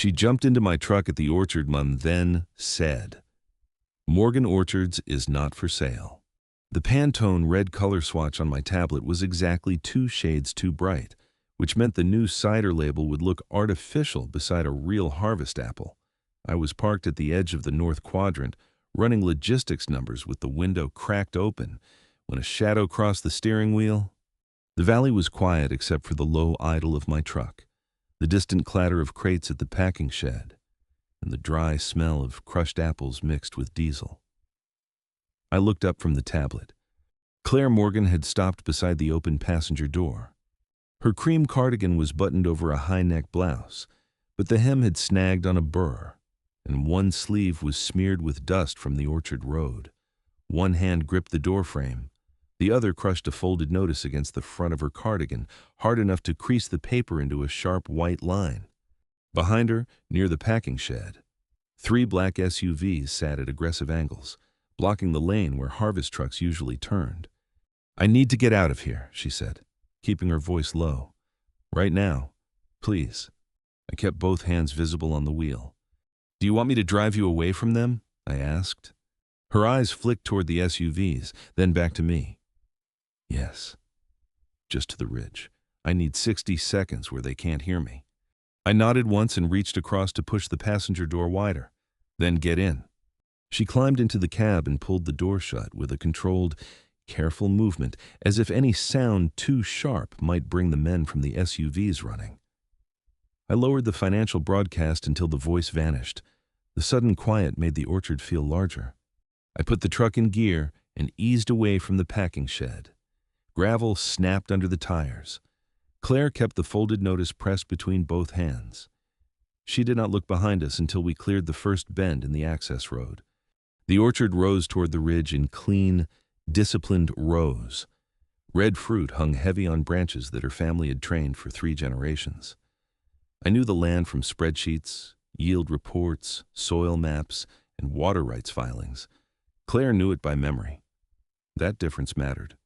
She jumped into my truck at the orchard mom then said, "Morgan Orchards is not for sale." The Pantone red color swatch on my tablet was exactly 2 shades too bright, which meant the new cider label would look artificial beside a real harvest apple. I was parked at the edge of the north quadrant, running logistics numbers with the window cracked open, when a shadow crossed the steering wheel. The valley was quiet except for the low idle of my truck, the distant clatter of crates at the packing shed, and the dry smell of crushed apples mixed with diesel. I looked up from the tablet. Claire Morgan had stopped beside the open passenger door. Her cream cardigan was buttoned over a high-neck blouse, but the hem had snagged on a burr, and one sleeve was smeared with dust from the orchard road. One hand gripped the doorframe. The other crushed a folded notice against the front of her cardigan, hard enough to crease the paper into a sharp white line. Behind her, near the packing shed, 3 black SUVs sat at aggressive angles, blocking the lane where harvest trucks usually turned. "I need to get out of here," she said, keeping her voice low. "Right now, please." I kept both hands visible on the wheel. "Do you want me to drive you away from them?" I asked. Her eyes flicked toward the SUVs, then back to me. "Yes. Just to the ridge. I need 60 seconds where they can't hear me." I nodded once and reached across to push the passenger door wider. "Then get in." She climbed into the cab and pulled the door shut with a controlled, careful movement, as if any sound too sharp might bring the men from the SUVs running. I lowered the financial broadcast until the voice vanished. The sudden quiet made the orchard feel larger. I put the truck in gear and eased away from the packing shed. Gravel snapped under the tires. Claire kept the folded notice pressed between both hands. She did not look behind us until we cleared the first bend in the access road. The orchard rose toward the ridge in clean, disciplined rows. Red fruit hung heavy on branches that her family had trained for 3 generations. I knew the land from spreadsheets, yield reports, soil maps, and water rights filings. Claire knew it by memory. That difference mattered.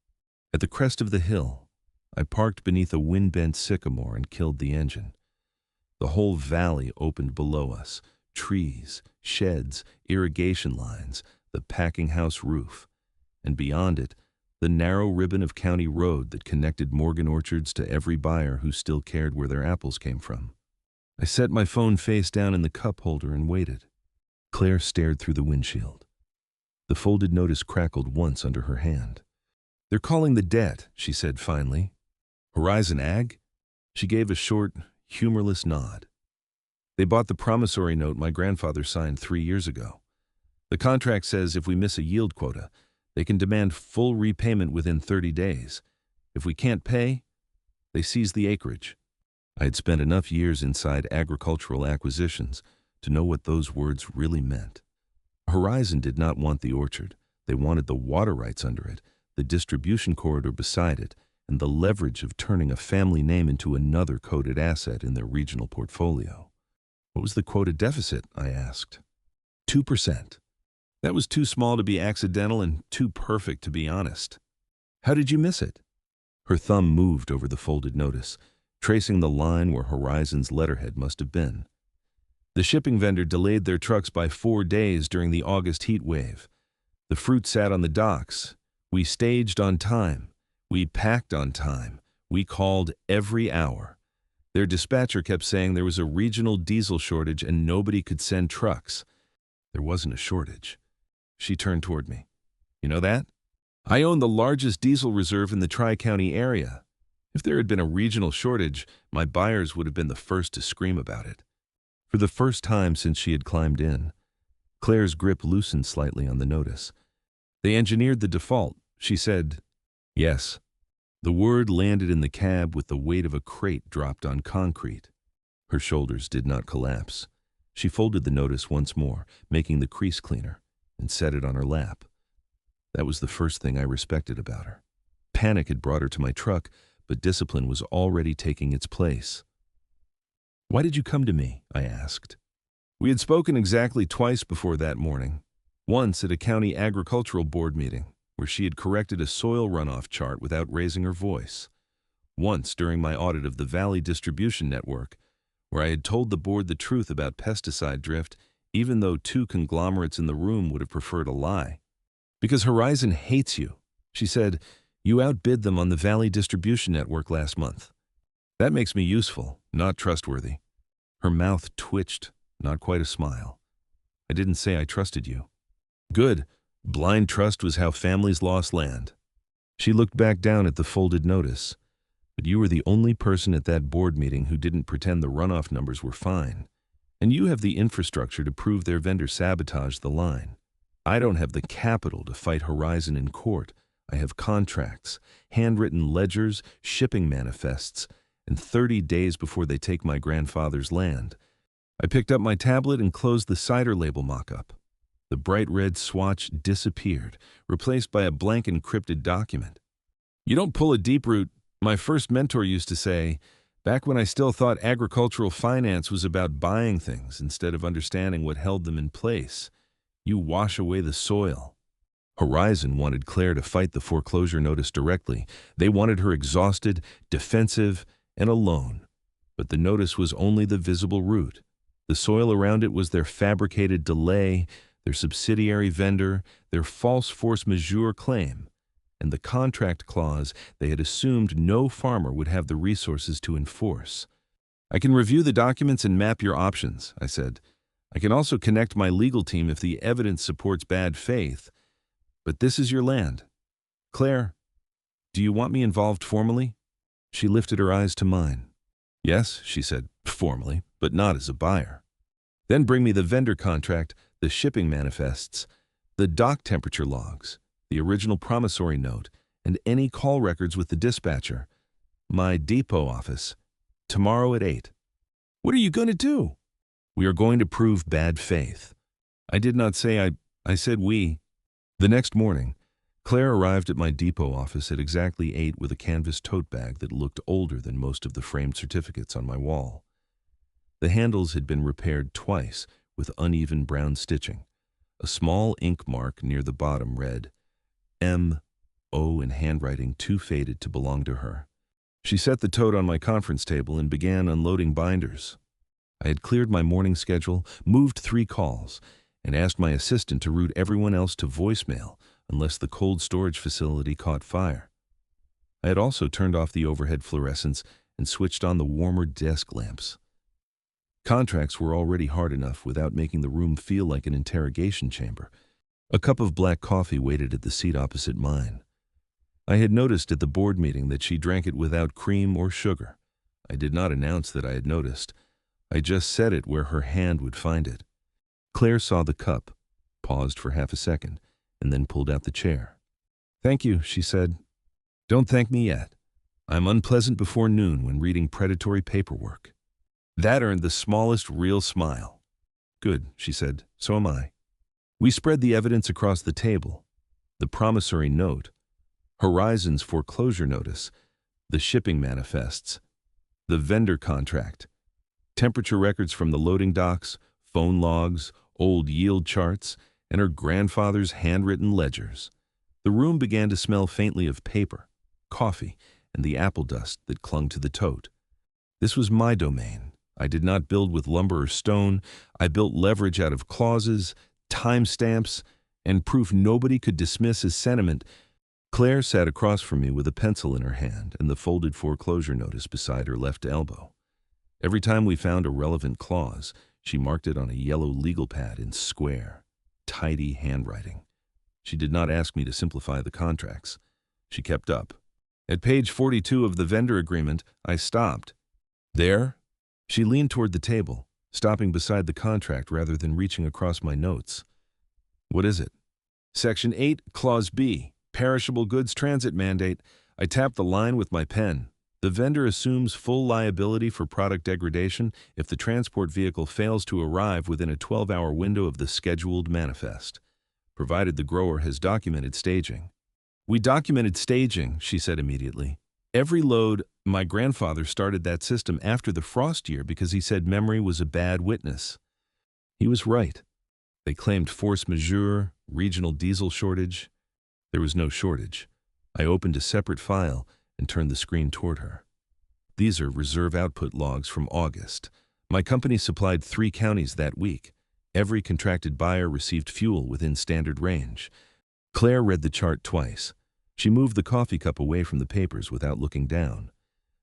At the crest of the hill, I parked beneath a wind-bent sycamore and killed the engine. The whole valley opened below us, trees, sheds, irrigation lines, the packing house roof, and beyond it, the narrow ribbon of county road that connected Morgan Orchards to every buyer who still cared where their apples came from. I set my phone face down in the cup holder and waited. Claire stared through the windshield. The folded notice crackled once under her hand. "They're calling the debt," she said finally. "Horizon Ag?" She gave a short, humorless nod. "They bought the promissory note my grandfather signed 3 years ago. The contract says if we miss a yield quota, they can demand full repayment within 30 days. If we can't pay, they seize the acreage." I had spent enough years inside agricultural acquisitions to know what those words really meant. Horizon did not want the orchard. They wanted the water rights under it, the distribution corridor beside it, and the leverage of turning a family name into another coded asset in their regional portfolio. "What was the quota deficit?" I asked. 2%. That was too small to be accidental and too perfect to be honest. "How did you miss it?" Her thumb moved over the folded notice, tracing the line where Horizon's letterhead must have been. "The shipping vendor delayed their trucks by 4 days during the August heat wave. The fruit sat on the docks. We staged on time. We packed on time. We called every hour. Their dispatcher kept saying there was a regional diesel shortage and nobody could send trucks. There wasn't a shortage." She turned toward me. "You know that? I own the largest diesel reserve in the Tri-County area. If there had been a regional shortage, my buyers would have been the first to scream about it." For the first time since she had climbed in, Claire's grip loosened slightly on the notice. "They engineered the default," she said. "Yes." The word landed in the cab with the weight of a crate dropped on concrete. Her shoulders did not collapse. She folded the notice once more, making the crease cleaner, and set it on her lap. That was the first thing I respected about her. Panic had brought her to my truck, but discipline was already taking its place. "Why did you come to me?" I asked. We had spoken exactly twice before that morning. Once at a county agricultural board meeting, where she had corrected a soil runoff chart without raising her voice. Once during my audit of the Valley Distribution Network, where I had told the board the truth about pesticide drift, even though two conglomerates in the room would have preferred a lie. Because Horizon hates you, she said. You outbid them on the Valley Distribution Network last month. That makes me useful, not trustworthy. Her mouth twitched, not quite a smile. I didn't say I trusted you. Good. Blind trust was how families lost land. She looked back down at the folded notice. But you were the only person at that board meeting who didn't pretend the runoff numbers were fine. And you have the infrastructure to prove their vendor sabotaged the line. I don't have the capital to fight Horizon in court. I have contracts, handwritten ledgers, shipping manifests, and 30 days before they take my grandfather's land. I picked up my tablet and closed the cider label mock-up. The bright red swatch disappeared, replaced by a blank encrypted document. You don't pull a deep root, my first mentor used to say, back when I still thought agricultural finance was about buying things instead of understanding what held them in place. You wash away the soil. Horizon wanted Claire to fight the foreclosure notice directly. They wanted her exhausted, defensive, and alone. But the notice was only the visible root. The soil around it was their fabricated delay, their subsidiary vendor, their false force majeure claim, and the contract clause they had assumed no farmer would have the resources to enforce. I can review the documents and map your options, I said. I can also connect my legal team if the evidence supports bad faith. But this is your land. Claire, do you want me involved formally? She lifted her eyes to mine. Yes, she said, formally, but not as a buyer. Then bring me the vendor contract, the shipping manifests, the dock temperature logs, the original promissory note, and any call records with the dispatcher. My depot office. Tomorrow at 8. What are you going to do? We are going to prove bad faith. I did not say I said we. The next morning, Claire arrived at my depot office at exactly 8 with a canvas tote bag that looked older than most of the framed certificates on my wall. The handles had been repaired twice with uneven brown stitching. A small ink mark near the bottom read, M.O. in handwriting too faded to belong to her. She set the tote on my conference table and began unloading binders. I had cleared my morning schedule, moved 3 calls, and asked my assistant to route everyone else to voicemail unless the cold storage facility caught fire. I had also turned off the overhead fluorescents and switched on the warmer desk lamps. Contracts were already hard enough without making the room feel like an interrogation chamber. A cup of black coffee waited at the seat opposite mine. I had noticed at the board meeting that she drank it without cream or sugar. I did not announce that I had noticed. I just set it where her hand would find it. Claire saw the cup, paused for half a second, and then pulled out the chair. Thank you, she said. Don't thank me yet. I'm unpleasant before noon when reading predatory paperwork. That earned the smallest real smile. Good, she said. So am I. We spread the evidence across the table. The promissory note, Horizon's foreclosure notice, the shipping manifests, the vendor contract, temperature records from the loading docks, phone logs, old yield charts, and her grandfather's handwritten ledgers. The room began to smell faintly of paper, coffee, and the apple dust that clung to the tote. This was my domain. I did not build with lumber or stone. I built leverage out of clauses, timestamps, and proof nobody could dismiss as sentiment. Claire sat across from me with a pencil in her hand and the folded foreclosure notice beside her left elbow. Every time we found a relevant clause, she marked it on a yellow legal pad in square, tidy handwriting. She did not ask me to simplify the contracts. She kept up. At page 42 of the vendor agreement, I stopped. There? She leaned toward the table, stopping beside the contract rather than reaching across my notes. What is it? Section 8, Clause B, Perishable Goods Transit Mandate. I tapped the line with my pen. The vendor assumes full liability for product degradation if the transport vehicle fails to arrive within a 12-hour window of the scheduled manifest, provided the grower has documented staging. We documented staging, she said immediately. Every load, my grandfather started that system after the frost year because he said memory was a bad witness. He was right. They claimed force majeure, regional diesel shortage. There was no shortage. I opened a separate file and turned the screen toward her. These are reserve output logs from August. My company supplied 3 counties that week. Every contracted buyer received fuel within standard range. Claire read the chart twice. She moved the coffee cup away from the papers without looking down,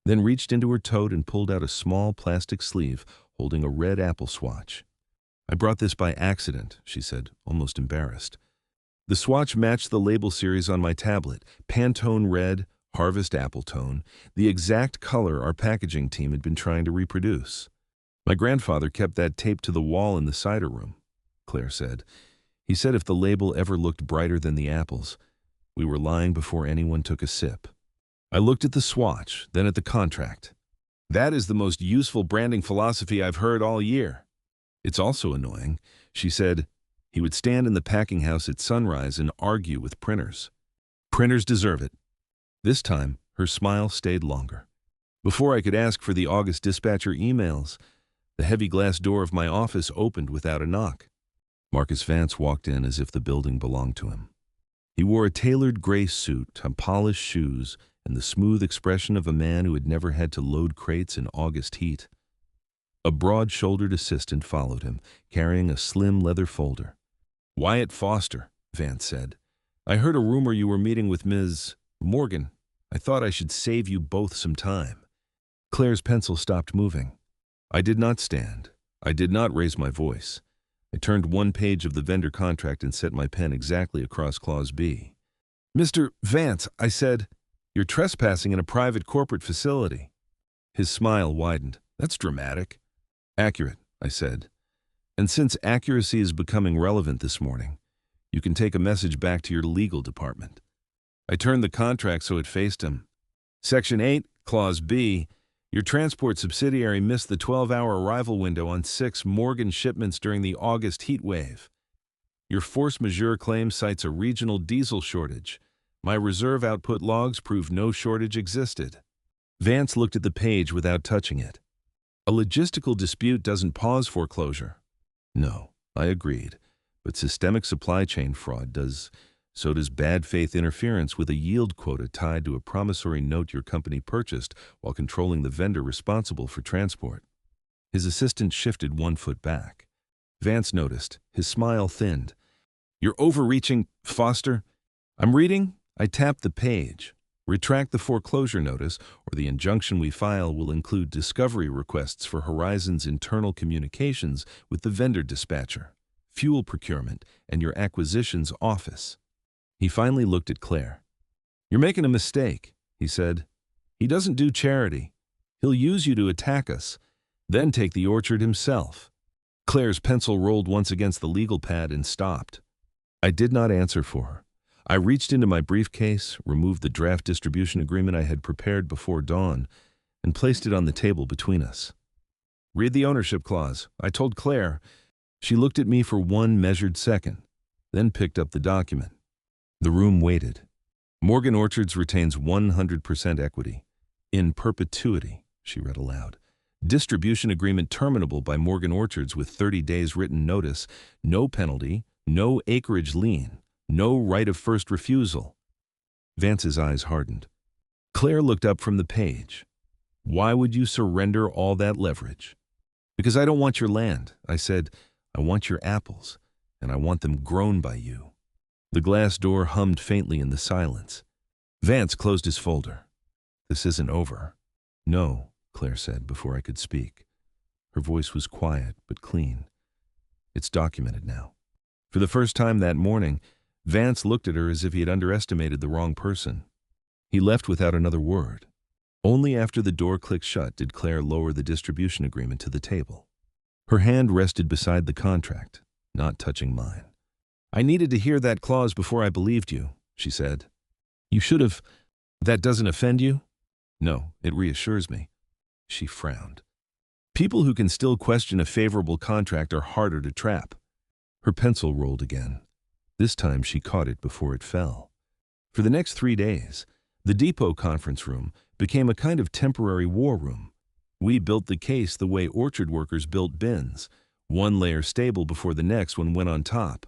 then reached into her tote and pulled out a small plastic sleeve holding a red apple swatch. "I brought this by accident," she said, almost embarrassed. The swatch matched the label series on my tablet, Pantone Red, Harvest Apple Tone, the exact color our packaging team had been trying to reproduce. "My grandfather kept that taped to the wall in the cider room," Claire said. "He said if the label ever looked brighter than the apples, we were lying before anyone took a sip." I looked at the swatch, then at the contract. "That is the most useful branding philosophy I've heard all year." "It's also annoying," she said. He would stand in the packing house at sunrise and argue with printers. "Printers deserve it." This time, her smile stayed longer. Before I could ask for the August dispatcher emails, the heavy glass door of my office opened without a knock. Marcus Vance walked in as if the building belonged to him. He wore a tailored gray suit, polished shoes, and the smooth expression of a man who had never had to load crates in August heat. A broad-shouldered assistant followed him, carrying a slim leather folder. "Wyatt Foster," Vance said. "I heard a rumor you were meeting with Ms. Morgan. I thought I should save you both some time." Claire's pencil stopped moving. I did not stand. I did not raise my voice. I turned one page of the vendor contract and set my pen exactly across Clause B. "Mr. Vance," I said, "you're trespassing in a private corporate facility." His smile widened. "That's dramatic." "Accurate," I said. "And since accuracy is becoming relevant this morning, you can take a message back to your legal department." I turned the contract so it faced him. "Section 8, Clause B, your transport subsidiary missed the 12-hour arrival window on 6 Morgan shipments during the August heat wave. Your force majeure claim cites a regional diesel shortage. My reserve output logs prove no shortage existed." Vance looked at the page without touching it. "A logistical dispute doesn't pause foreclosure." "No," I agreed, "but systemic supply chain fraud does. So does bad faith interference with a yield quota tied to a promissory note your company purchased while controlling the vendor responsible for transport." His assistant shifted 1 foot back. Vance noticed. His smile thinned. "You're overreaching, Foster." "I'm reading." I tapped the page. "Retract the foreclosure notice, or the injunction we file will include discovery requests for Horizon's internal communications with the vendor dispatcher, fuel procurement, and your acquisitions office." He finally looked at Claire. "You're making a mistake," he said. "He doesn't do charity. He'll use you to attack us, then take the orchard himself." Claire's pencil rolled once against the legal pad and stopped. I did not answer for her. I reached into my briefcase, removed the draft distribution agreement I had prepared before dawn, and placed it on the table between us. "Read the ownership clause," I told Claire. She looked at me for 1 measured second, then picked up the document. The room waited. "Morgan Orchards retains 100% equity. In perpetuity," she read aloud. "Distribution agreement terminable by Morgan Orchards with 30 days written notice, no penalty, no acreage lien, no right of first refusal." Vance's eyes hardened. Claire looked up from the page. "Why would you surrender all that leverage?" "Because I don't want your land," I said. "I want your apples, and I want them grown by you." The glass door hummed faintly in the silence. Vance closed his folder. "This isn't over." "No," Claire said before I could speak. Her voice was quiet but clean. "It's documented now." For the first time that morning, Vance looked at her as if he had underestimated the wrong person. He left without another word. Only after the door clicked shut did Claire lower the distribution agreement to the table. Her hand rested beside the contract, not touching mine. "I needed to hear that clause before I believed you," she said. "You should have. That doesn't offend you?" "No, it reassures me." She frowned. "People who can still question a favorable contract are harder to trap." Her pencil rolled again. This time she caught it before it fell. For the next 3 days, the depot conference room became a kind of temporary war room. We built the case the way orchard workers built bins, 1 layer stable before the next one went on top.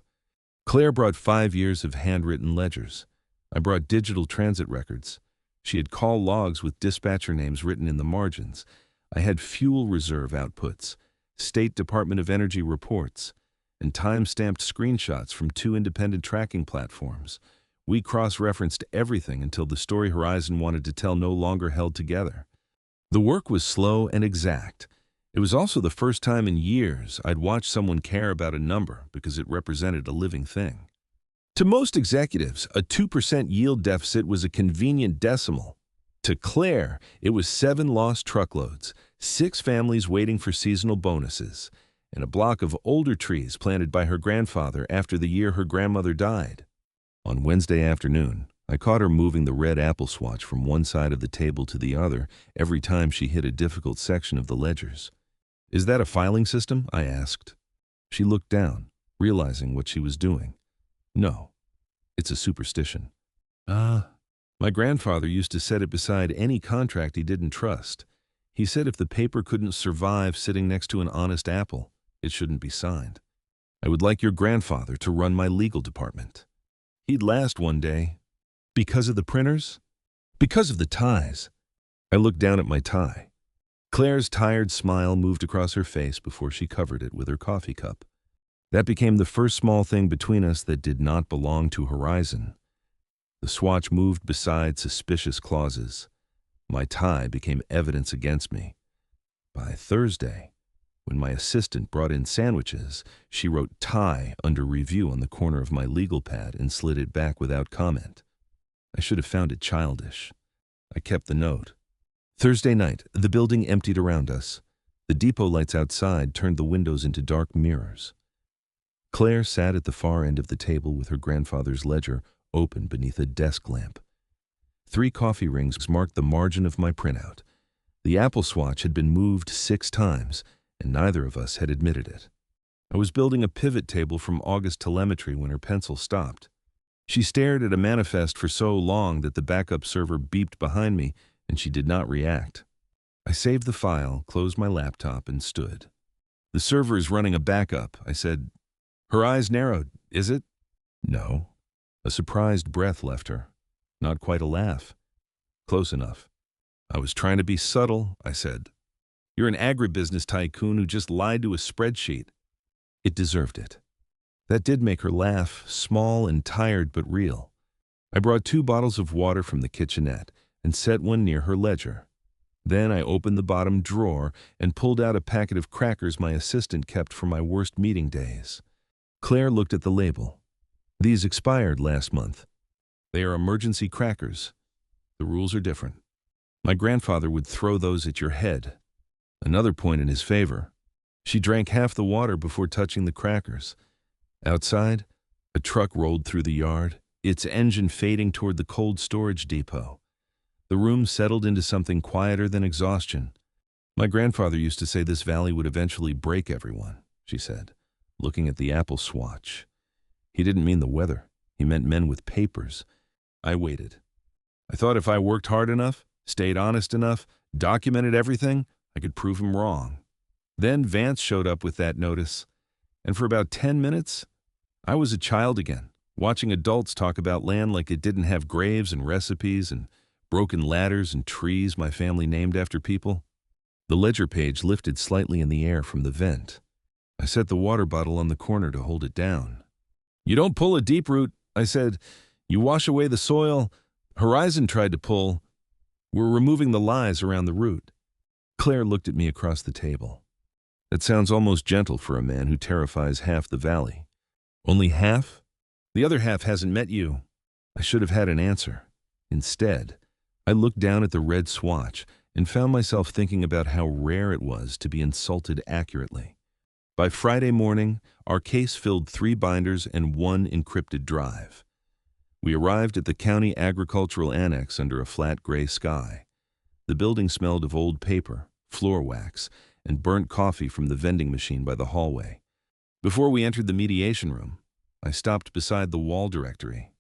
Claire brought 5 years of handwritten ledgers. I brought digital transit records. She had call logs with dispatcher names written in the margins. I had fuel reserve outputs, State Department of Energy reports, and time-stamped screenshots from 2 independent tracking platforms. We cross-referenced everything until the story Horizon wanted to tell no longer held together. The work was slow and exact. It was also the first time in years I'd watched someone care about a number because it represented a living thing. To most executives, a 2% yield deficit was a convenient decimal. To Claire, it was 7 lost truckloads, 6 families waiting for seasonal bonuses, and a block of older trees planted by her grandfather after the year her grandmother died. On Wednesday afternoon, I caught her moving the red Apple swatch from one side of the table to the other every time she hit a difficult section of the ledgers. "Is that a filing system?" I asked. She looked down, realizing what she was doing. "No, it's a superstition." My grandfather used to set it beside any contract he didn't trust. He said if the paper couldn't survive sitting next to an honest apple, it shouldn't be signed. "I would like your grandfather to run my legal department. He'd last one day." "Because of the printers?" "Because of the ties." I looked down at my tie. Claire's tired smile moved across her face before she covered it with her coffee cup. That became the first small thing between us that did not belong to Horizon. The swatch moved beside suspicious clauses. My tie became evidence against me. By Thursday, when my assistant brought in sandwiches, she wrote "tie" under review on the corner of my legal pad and slid it back without comment. I should have found it childish. I kept the note. Thursday night, the building emptied around us. The depot lights outside turned the windows into dark mirrors. Claire sat at the far end of the table with her grandfather's ledger open beneath a desk lamp. 3 coffee rings marked the margin of my printout. The Apple swatch had been moved 6 times, and neither of us had admitted it. I was building a pivot table from August telemetry when her pencil stopped. She stared at a manifest for so long that the backup server beeped behind me, and she did not react. I saved the file, closed my laptop, and stood. "The server is running a backup," I said. Her eyes narrowed. "Is it?" "No." A surprised breath left her. Not quite a laugh. "Close enough." "I was trying to be subtle," I said. "You're an agribusiness tycoon who just lied to a spreadsheet." It deserved it. That did make her laugh, small and tired but real. I brought 2 bottles of water from the kitchenette and set one near her ledger. Then I opened the bottom drawer and pulled out a packet of crackers my assistant kept for my worst meeting days. Claire looked at the label. "These expired last month. They are emergency crackers. The rules are different. My grandfather would throw those at your head." Another point in his favor. She drank half the water before touching the crackers. Outside, a truck rolled through the yard, its engine fading toward the cold storage depot. The room settled into something quieter than exhaustion. "My grandfather used to say this valley would eventually break everyone," she said, looking at the Apple swatch. "He didn't mean the weather. He meant men with papers." I waited. I thought if I worked hard enough, stayed honest enough, documented everything, I could prove him wrong. Then Vance showed up with that notice, and for about 10 minutes, I was a child again, watching adults talk about land like it didn't have graves and recipes and broken ladders and trees my family named after people. The ledger page lifted slightly in the air from the vent. I set the water bottle on the corner to hold it down. "You don't pull a deep root," I said. "You wash away the soil. Horizon tried to pull. We're removing the lies around the root." Claire looked at me across the table. "That sounds almost gentle for a man who terrifies half the valley." "Only half? The other half hasn't met you." I should have had an answer. Instead, I looked down at the red swatch and found myself thinking about how rare it was to be insulted accurately. By Friday morning, our case filled 3 binders and 1 encrypted drive. We arrived at the county agricultural annex under a flat gray sky. The building smelled of old paper, floor wax, and burnt coffee from the vending machine by the hallway. Before we entered the mediation room, I stopped beside the wall directory.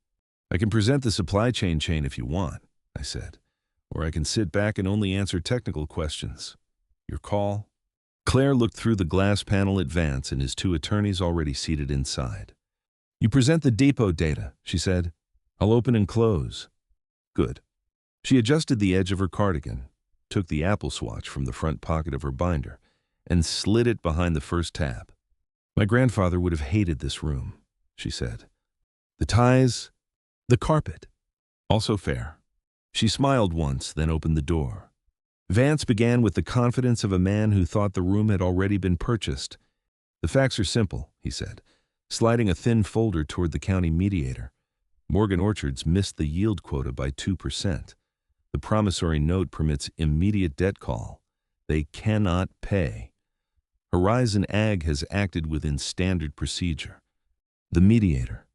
"I can present the supply chain if you want," I said, "or I can sit back and only answer technical questions. Your call." Claire looked through the glass panel at Vance and his 2 attorneys already seated inside. "You present the depot data," she said. "I'll open and close." "Good." She adjusted the edge of her cardigan, took the Apple swatch from the front pocket of her binder, and slid it behind the first tab. My grandfather would have hated this room, she said. The ties, the carpet, also fair. She smiled once, then opened the door. Vance began with the confidence of a man who thought the room had already been purchased. The facts are simple, he said, sliding a thin folder toward the county mediator. Morgan Orchards missed the yield quota by 2%. The promissory note permits immediate debt call. They cannot pay. Horizon Ag has acted within standard procedure. The mediator,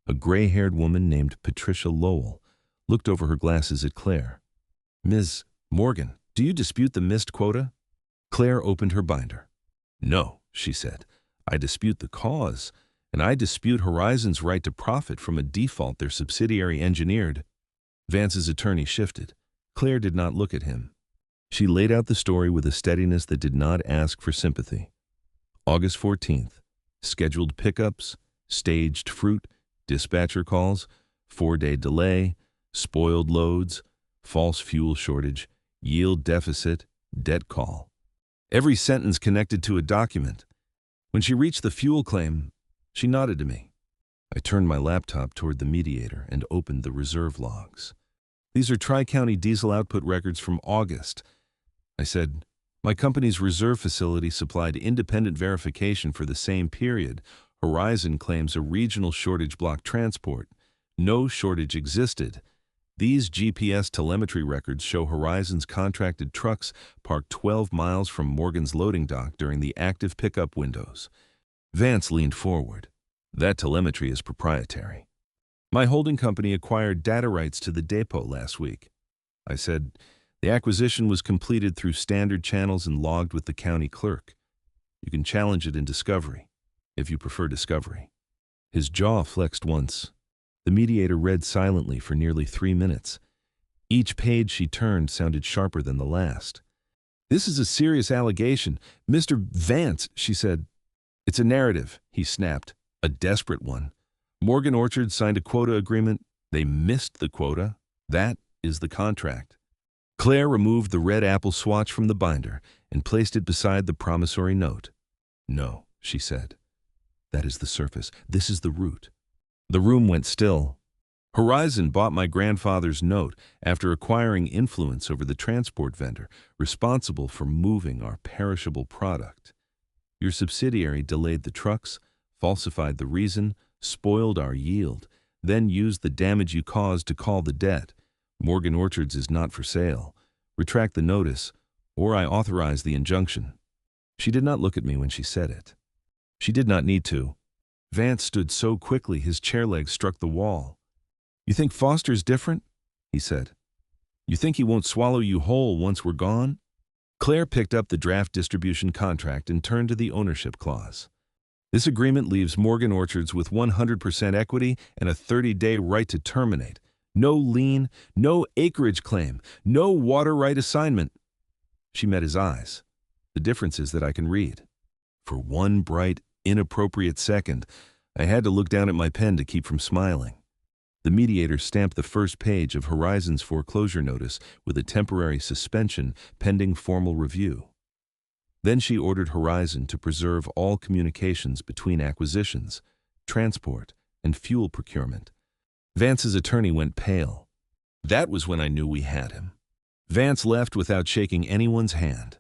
a gray-haired woman named Patricia Lowell, looked over her glasses at Claire. Ms. Morgan, do you dispute the missed quota? Claire opened her binder. No, she said. I dispute the cause, and I dispute Horizon's right to profit from a default their subsidiary engineered. Vance's attorney shifted. Claire did not look at him. She laid out the story with a steadiness that did not ask for sympathy. August 14th, scheduled pickups, staged fruit, dispatcher calls, 4-day delay, spoiled loads, false fuel shortage, yield deficit, debt call. Every sentence connected to a document. When she reached the fuel claim, she nodded to me. I turned my laptop toward the mediator and opened the reserve logs. These are Tri-County diesel output records from August. I said, my company's reserve facility supplied independent verification for the same period. Horizon claims a regional shortage block transport. No shortage existed. These GPS telemetry records show Horizon's contracted trucks parked 12 miles from Morgan's loading dock during the active pickup windows. Vance leaned forward. That telemetry is proprietary. My holding company acquired data rights to the depot last week. I said, the acquisition was completed through standard channels and logged with the county clerk. You can challenge it in discovery, if you prefer discovery. His jaw flexed once. The mediator read silently for nearly 3 minutes. Each page she turned sounded sharper than the last. This is a serious allegation. Mr. Vance, she said. It's a narrative, he snapped. A desperate one. Morgan Orchards signed a quota agreement. They missed the quota. That is the contract. Claire removed the red apple swatch from the binder and placed it beside the promissory note. No, she said. That is the surface. This is the root. The room went still. Horizon bought my grandfather's note after acquiring influence over the transport vendor responsible for moving our perishable product. Your subsidiary delayed the trucks, falsified the reason, spoiled our yield, then used the damage you caused to call the debt. Morgan Orchards is not for sale. Retract the notice, or I authorize the injunction. She did not look at me when she said it. She did not need to. Vance stood so quickly his chair legs struck the wall. You think Foster's different? He said. You think he won't swallow you whole once we're gone? Claire picked up the draft distribution contract and turned to the ownership clause. This agreement leaves Morgan Orchards with 100% equity and a 30-day right to terminate. No lien, no acreage claim, no water right assignment. She met his eyes. The difference is that I can read. For one bright, inappropriate second, I had to look down at my pen to keep from smiling. The mediator stamped the first page of Horizon's foreclosure notice with a temporary suspension pending formal review. Then she ordered Horizon to preserve all communications between acquisitions, transport, and fuel procurement. Vance's attorney went pale. That was when I knew we had him. Vance left without shaking anyone's hand.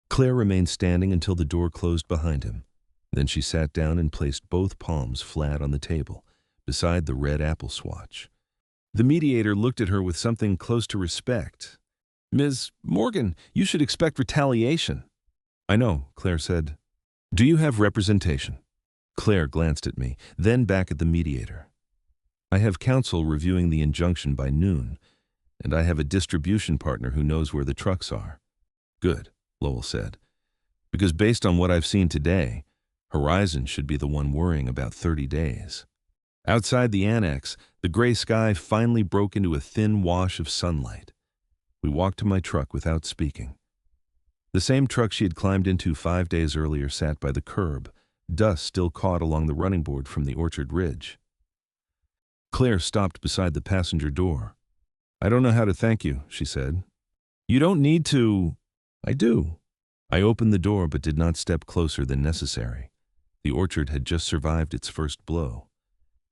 Claire remained standing until the door closed behind him. Then she sat down and placed both palms flat on the table, beside the red apple swatch. The mediator looked at her with something close to respect. Ms. Morgan, you should expect retaliation. I know, Claire said. Do you have representation? Claire glanced at me, then back at the mediator. I have counsel reviewing the injunction by noon, and I have a distribution partner who knows where the trucks are. Good, Lowell said, because based on what I've seen today, Horizon should be the one worrying about 30 days. Outside the annex, the gray sky finally broke into a thin wash of sunlight. We walked to my truck without speaking. The same truck she had climbed into 5 days earlier sat by the curb, dust still caught along the running board from the orchard ridge. Claire stopped beside the passenger door. I don't know how to thank you, she said. You don't need to. I do. I opened the door but did not step closer than necessary. The orchard had just survived its first blow.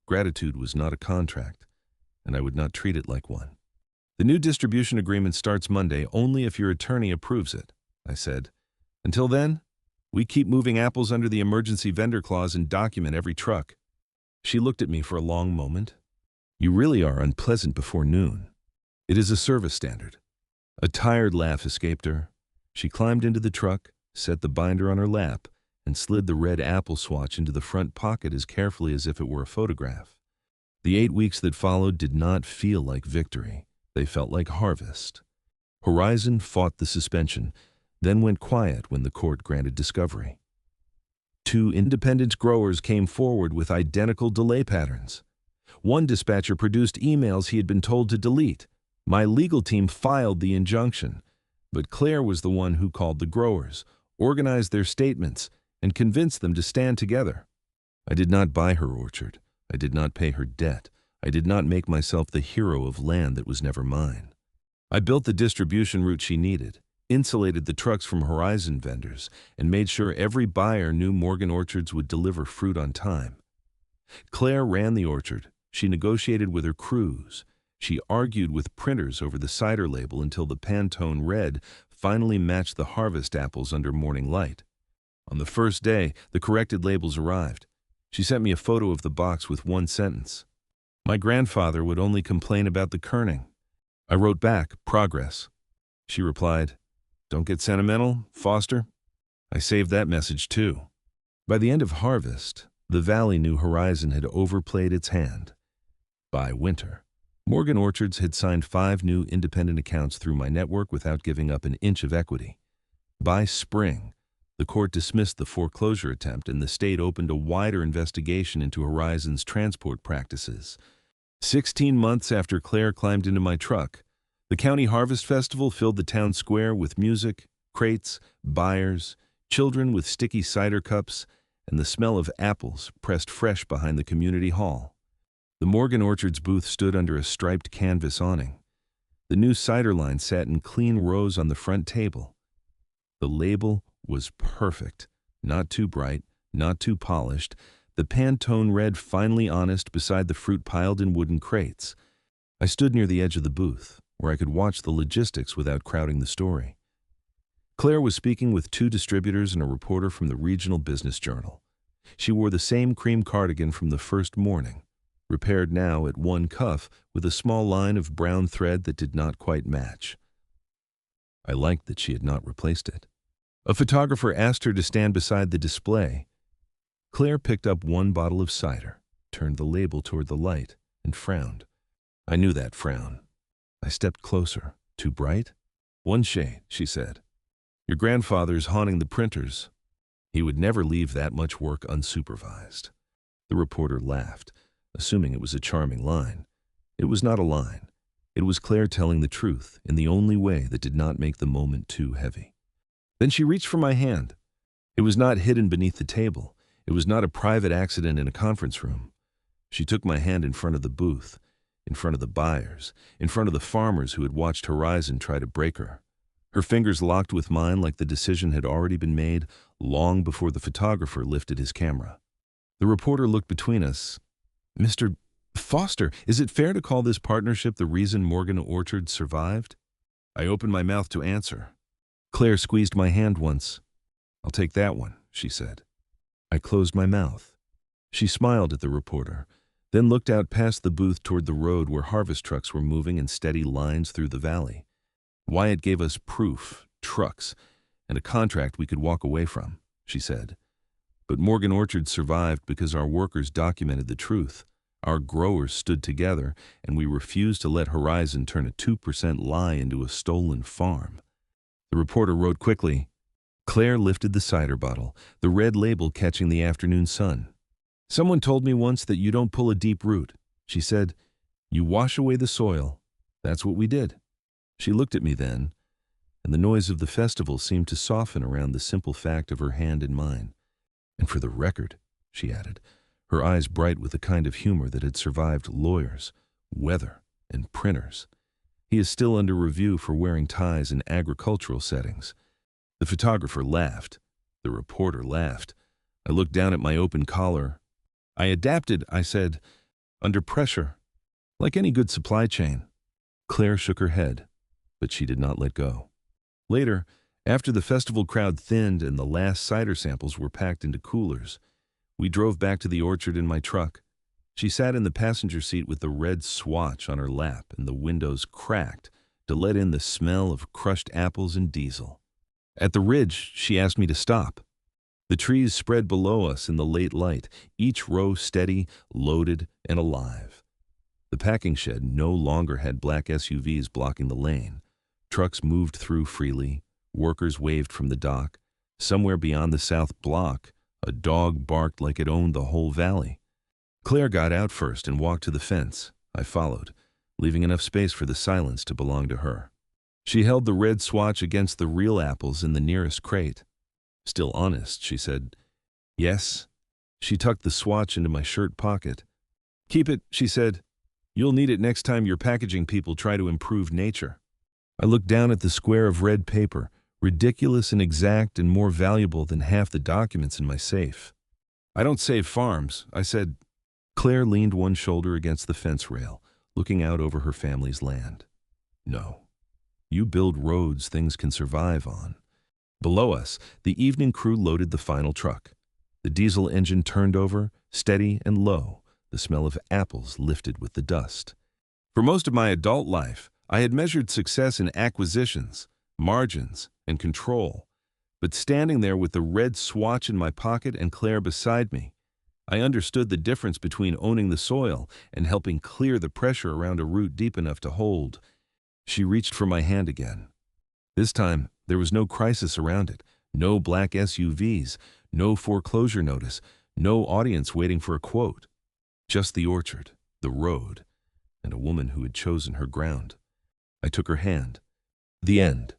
Gratitude was not a contract, and I would not treat it like one. The new distribution agreement starts Monday only if your attorney approves it, I said. Until then, we keep moving apples under the emergency vendor clause and document every truck. She looked at me for a long moment. You really are unpleasant before noon. It is a service standard. A tired laugh escaped her. She climbed into the truck, set the binder on her lap, and slid the red apple swatch into the front pocket as carefully as if it were a photograph. The 8 weeks that followed did not feel like victory. They felt like harvest. Horizon fought the suspension, then went quiet when the court granted discovery. 2 independent growers came forward with identical delay patterns. One dispatcher produced emails he had been told to delete. My legal team filed the injunction, but Claire was the one who called the growers, organized their statements, and convinced them to stand together. I did not buy her orchard. I did not pay her debt. I did not make myself the hero of land that was never mine. I built the distribution route she needed, insulated the trucks from Horizon vendors, and made sure every buyer knew Morgan Orchards would deliver fruit on time. Claire ran the orchard. She negotiated with her crews. She argued with printers over the cider label until the Pantone red finally matched the harvest apples under morning light. On the first day, the corrected labels arrived. She sent me a photo of the box with one sentence. My grandfather would only complain about the kerning. I wrote back, progress. She replied, don't get sentimental, Foster. I saved that message too. By the end of harvest, the valley knew Horizon had overplayed its hand. By winter, Morgan Orchards had signed 5 new independent accounts through my network without giving up an inch of equity. By spring, the court dismissed the foreclosure attempt and the state opened a wider investigation into Horizon's transport practices. 16 months after Claire climbed into my truck, the County Harvest Festival filled the town square with music, crates, buyers, children with sticky cider cups, and the smell of apples pressed fresh behind the community hall. The Morgan Orchards booth stood under a striped canvas awning. The new cider line sat in clean rows on the front table. The label was perfect, not too bright, not too polished, the Pantone red finely honest beside the fruit piled in wooden crates. I stood near the edge of the booth, where I could watch the logistics without crowding the story. Claire was speaking with 2 distributors and a reporter from the Regional Business Journal. She wore the same cream cardigan from the first morning, repaired now at one cuff with a small line of brown thread that did not quite match. I liked that she had not replaced it. A photographer asked her to stand beside the display. Claire picked up 1 bottle of cider, turned the label toward the light, and frowned. I knew that frown. I stepped closer. Too bright? 1 shade, she said. Your grandfather's haunting the printers. He would never leave that much work unsupervised. The reporter laughed, assuming it was a charming line. It was not a line. It was Claire telling the truth in the only way that did not make the moment too heavy. Then she reached for my hand. It was not hidden beneath the table. It was not a private accident in a conference room. She took my hand in front of the booth, in front of the buyers, in front of the farmers who had watched Horizon try to break her. Her fingers locked with mine like the decision had already been made long before the photographer lifted his camera. The reporter looked between us. Mr. Foster, is it fair to call this partnership the reason Morgan Orchards survived? I opened my mouth to answer. Claire squeezed my hand once. I'll take that one, she said. I closed my mouth. She smiled at the reporter, then looked out past the booth toward the road where harvest trucks were moving in steady lines through the valley. Wyatt gave us proof, trucks, and a contract we could walk away from, she said. But Morgan Orchards survived because our workers documented the truth. Our growers stood together, and we refused to let Horizon turn a 2% lie into a stolen farm. The reporter wrote quickly. Claire lifted the cider bottle, the red label catching the afternoon sun. Someone told me once that you don't pull a deep root. She said, you wash away the soil. That's what we did. She looked at me then, and the noise of the festival seemed to soften around the simple fact of her hand in mine. And for the record, she added, her eyes bright with the kind of humor that had survived lawyers, weather, and printers. He is still under review for wearing ties in agricultural settings. The photographer laughed. The reporter laughed. I looked down at my open collar. I adapted, I said, under pressure, like any good supply chain. Claire shook her head, but she did not let go. Later, after the festival crowd thinned and the last cider samples were packed into coolers, we drove back to the orchard in my truck. She sat in the passenger seat with the red swatch on her lap and the windows cracked to let in the smell of crushed apples and diesel. At the ridge, she asked me to stop. The trees spread below us in the late light, each row steady, loaded, and alive. The packing shed no longer had black SUVs blocking the lane. Trucks moved through freely. Workers waved from the dock. Somewhere beyond the south block, a dog barked like it owned the whole valley. Claire got out first and walked to the fence. I followed, leaving enough space for the silence to belong to her. She held the red swatch against the real apples in the nearest crate. Still honest, she said, "Yes." She tucked the swatch into my shirt pocket. "Keep it," she said. "You'll need it next time your packaging people try to improve nature." I looked down at the square of red paper, ridiculous and exact and more valuable than half the documents in my safe. "I don't save farms," I said. Claire leaned one shoulder against the fence rail, looking out over her family's land. "No. You build roads things can survive on." Below us, the evening crew loaded the final truck. The diesel engine turned over, steady and low, the smell of apples lifted with the dust. For most of my adult life, I had measured success in acquisitions, margins, and control. But standing there with the red swatch in my pocket and Claire beside me, I understood the difference between owning the soil and helping clear the pressure around a root deep enough to hold. She reached for my hand again. This time, there was no crisis around it, no black SUVs, no foreclosure notice, no audience waiting for a quote. Just the orchard, the road, and a woman who had chosen her ground. I took her hand. The end.